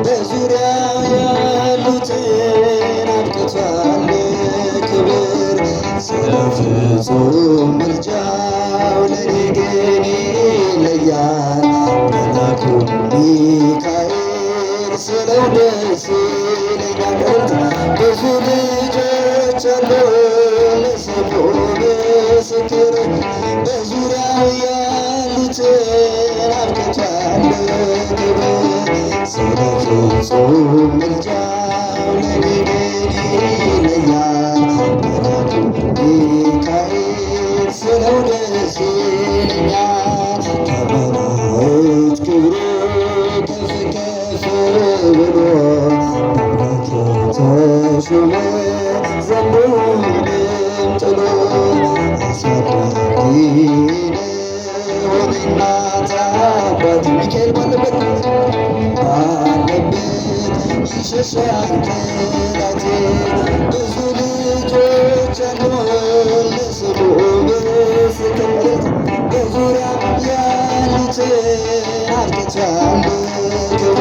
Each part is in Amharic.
በዙሪያው ያሉትን አብቅቷል ክብር ስለ ፍጹም ምልጃው ለኔ ግን ይለያል መላኩ ሚካኤል ስለው ደስ ይለኛል። ብዙ ልጆች አሉ ለስሙ ምስክር በዙሪያው ያሉትን አብቅቷል ክብር ስለ ፍጹም ምልጃው ለኔ ግን ይለያል መላኩ ሚካኤል ስለው ደስ ይለኛል። ከመላእክት ክብሩ ከፍ ከፍ ብሎ በአምላክ ተሾመ ዘንዶንም ጥሎ አሳዳጊ ነው እናት አባት ሚካኤል ባለበት ይሸሻል ጠላቴ ብዙ ልጆች አሉ ለስሙ ምስክር በዙሪያ ያሉትን አብቅቷል ክብር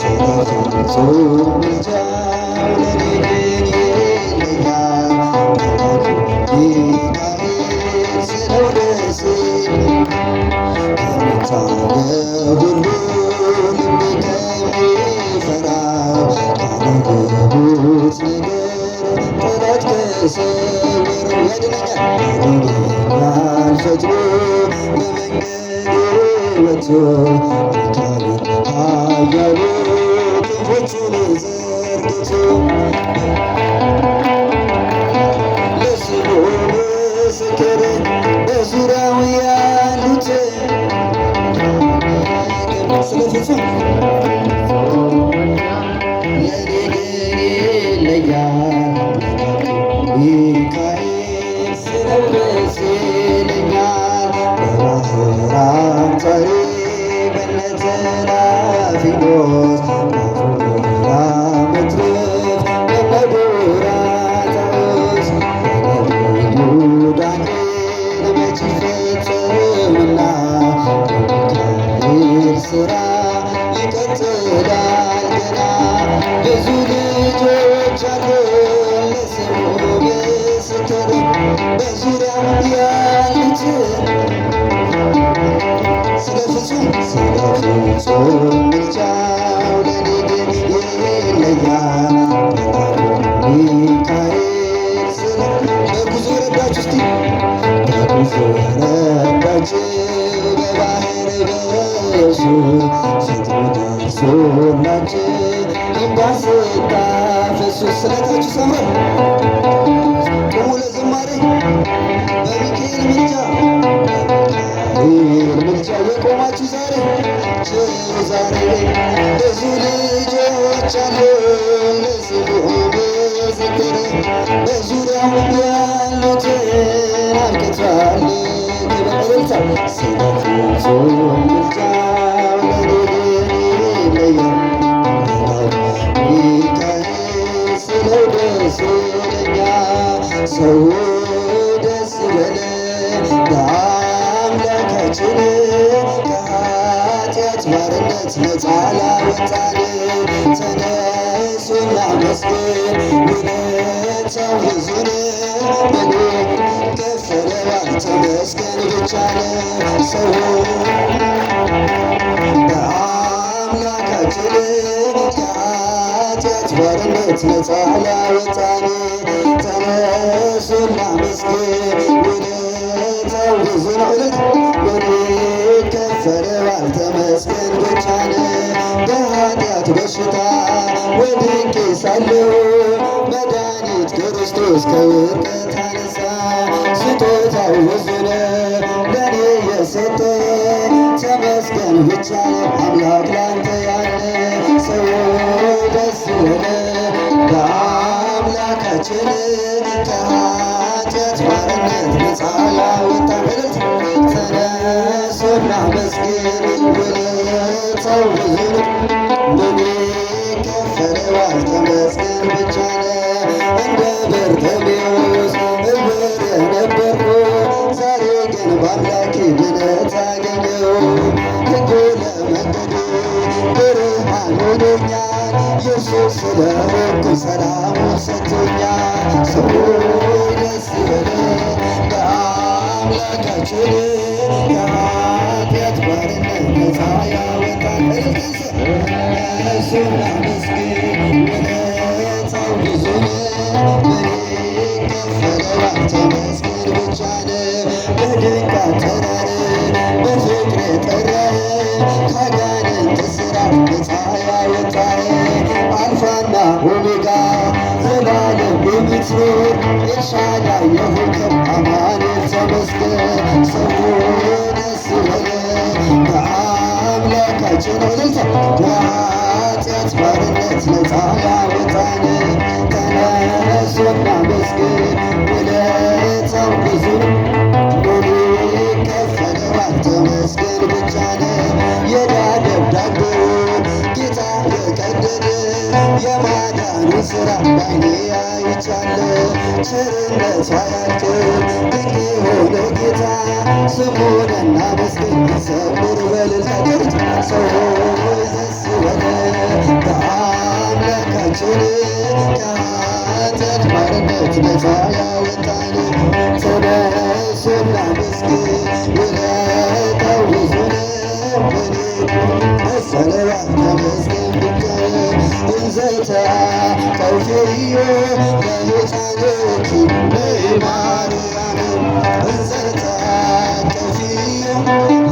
ስለ ፍጹም ምልጃው ለኔ ግን ይለያል መላኩ ሚካኤል ስለው ደስ ከሚታየው ሁሉ ልቤ ከሚፈራው ካላገቡት ነገር ጠላት ከሰወረው ያድነኛል ፈጥኖ በመንገዴ ወጥቶ ሚካኤል ኃያሉ ክንፎቹን ዘርግቶ ለስሙ ምስክር በዙሪያው ያሉትን ስለ ፍጹም ለኔ ግን ይለያል ሚካኤል ስለው ደስ ይለኛል። በባሕር አንጻሬ በእነ ተራፊኖስ በአፉራ መትረፍ በእነ ዶራታዎስ በነቢዩ ዳንኤል መች ይፈጸምና የሚካኤል ሥራ ይቀጥላል ገና ብዙ ልጆች አሉ ለስሙ ምስክር በዙሪያው ያሉትን ስለ ፍጹም ምልጃው ለኔ ግን ይለያል መላኩ ሚካኤል በጉዞ ረዳችሁ እስቲ በጉዞ ረዳችሁ በባሕር በየብሱ ፈጥኖ ደርሶላችሁ እንባ ስታፈሱ ስለታችሁ ሰምሯል። ቁሙ ለዝማሬ በሚካኤል ምልጃ በሚካኤል ምልጃ የቆማችሁ ዛሬ ብዙ ልጆች አሉ ለስሙ ምስክር በዙሪያው ያሉትን አብቅቷል ክብር ስለ ፍጹም ምልጃው ለኔ ግን ይለያል መላኩ ሚካኤል ስለው ደስ ይለኛል። ሰው ደስ ይበለን በአምላካችን ከኃጢአት ባርነት ነፃ ላወጣን ተነሱ እናመስግን ውለታው ብዙ ነው በኔ ከፈለዋል ተመስገን ብቻ ነው። ሰው በአምላካችን ከኃጢአት ባርነት ነፃ ላወጣን ተነሱ እናመስግን ውለታው ብዙ ነው በኔ ከፈለዋል ተመስገን ብቻ ነው። በኃጢአት በሽታ ወድቄ ሳለሁ መድኃኒት ክርስቶስ ከውድቀት አነሳ ስጦታው ብዙ ነው ለኔ የሰጠ ተመስገን ብቻ ነው አምላክ ላንተ ያለ ሰው ደስ ይበለን በአምላካችን ከኃጢአት ባርነት ነፃ ላወጣን ተነሱ እናመስግን ውለታው ብዙ ነው ለኔ ከፈለዋል ተመስገን ብቻ ነው። እንደ በርጤሜዎስ ዕውር ነበርኩ ዛሬ ግን በአምላኬ ድነት አገኘሁ ሕጉ ለመንገዴ ብርሃን አድኖኛል ኢየሱስ ስለሆንኩ ሰላሙን ሰጥቶኛል። ሰዎች ደስ ይበለን በአምላካችን ከኃጢአት ባርነት ነፃ ያወጣን እሱን እናመስግን ውለታው ብዙ ነው። ምን ይከፈለዋል ተመስገን ብቻ ነው። በድንቅ አጠራር በፍቅር የጠራህ ከአጋንንት እስራት ነፃ ያወጣህ አልፋና ኦሜጋ ዘላለም የምትኖር ኤልሻዳይ የሆንከው አማኑኤል ተመስገን። ሰዎች ደስ ይበለን በአምላካችን ከኃጢአት ባርነት ነፃ ያወጣን ተነሱ እናመስግን ውለታው ብዙ ምን ይከፈለዋል ተመስገን ብቻ ነው። የዕዳ ደብዳቤውን ጌታ የቀደደ የማዳኑን ሥራ በዓይኔ አይቻለሁ። ቸርነቱ አያልቅም ድንቅ የሆነ ጌታ ስሙን እናመስግን እንዘምር በእልልታ ሰዎች ደስ ይበለን በአምላካችን ከኃጢአት ባርነት ነፃ ያወጣን ተነሱ እናመስግን ውለታው ብዙ ነው። ምን ይከፈለዋል ተመስገን ብቻ ነው። እንዘተ ቀውፊዮ ለሕፃንኪ ለማርያም እንዘተ ቀውፊዮ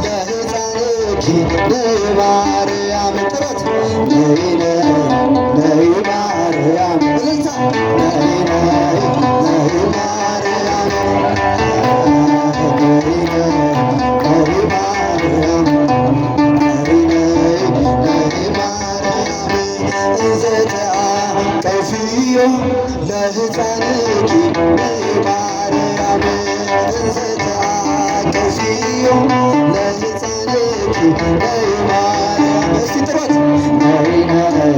ለሕፃንኪ ለማርያም ጥረት ነይ ነይ ማርያም እልልታ ነይ ነይ ነይ ማርያም ነይ ነይ ማርያም ቀውፊዮ ለሕፃንኪ ለማርያም እንዘተ ቀውፊዮ ለሕፃንኪ ለማርያም እስቲ ጥረት ነይ ነይ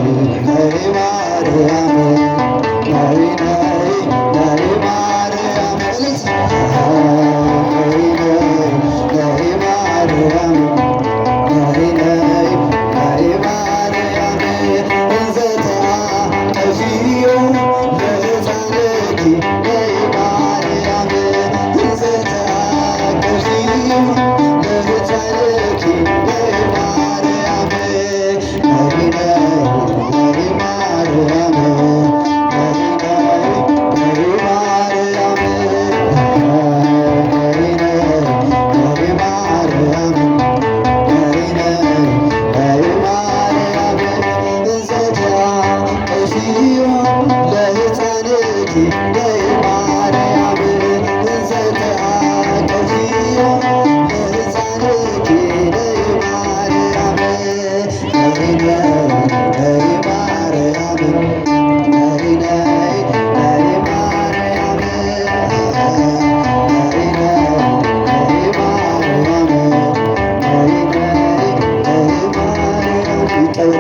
ነይ ማርያም ነይ ነይ ነይ ማርያም እልልታ ነይ ነይ ነይ ማርያም ነይ ነይ ነይ ማርያም እንዘተ ቀውፊዮ ለሕፃንኪ ለማርያም እንዘተ ቀውፊዮ ለሕፃንኪ ለማርያም ነይ ነይ ነይ ማርያም ነይ ነይ ነይ ማርያም ነይ ነይ ነይ ማርያም ነይ ነይ ነይ ማርያም እንዘተ ቀውፊዮ ለሕፃንኪ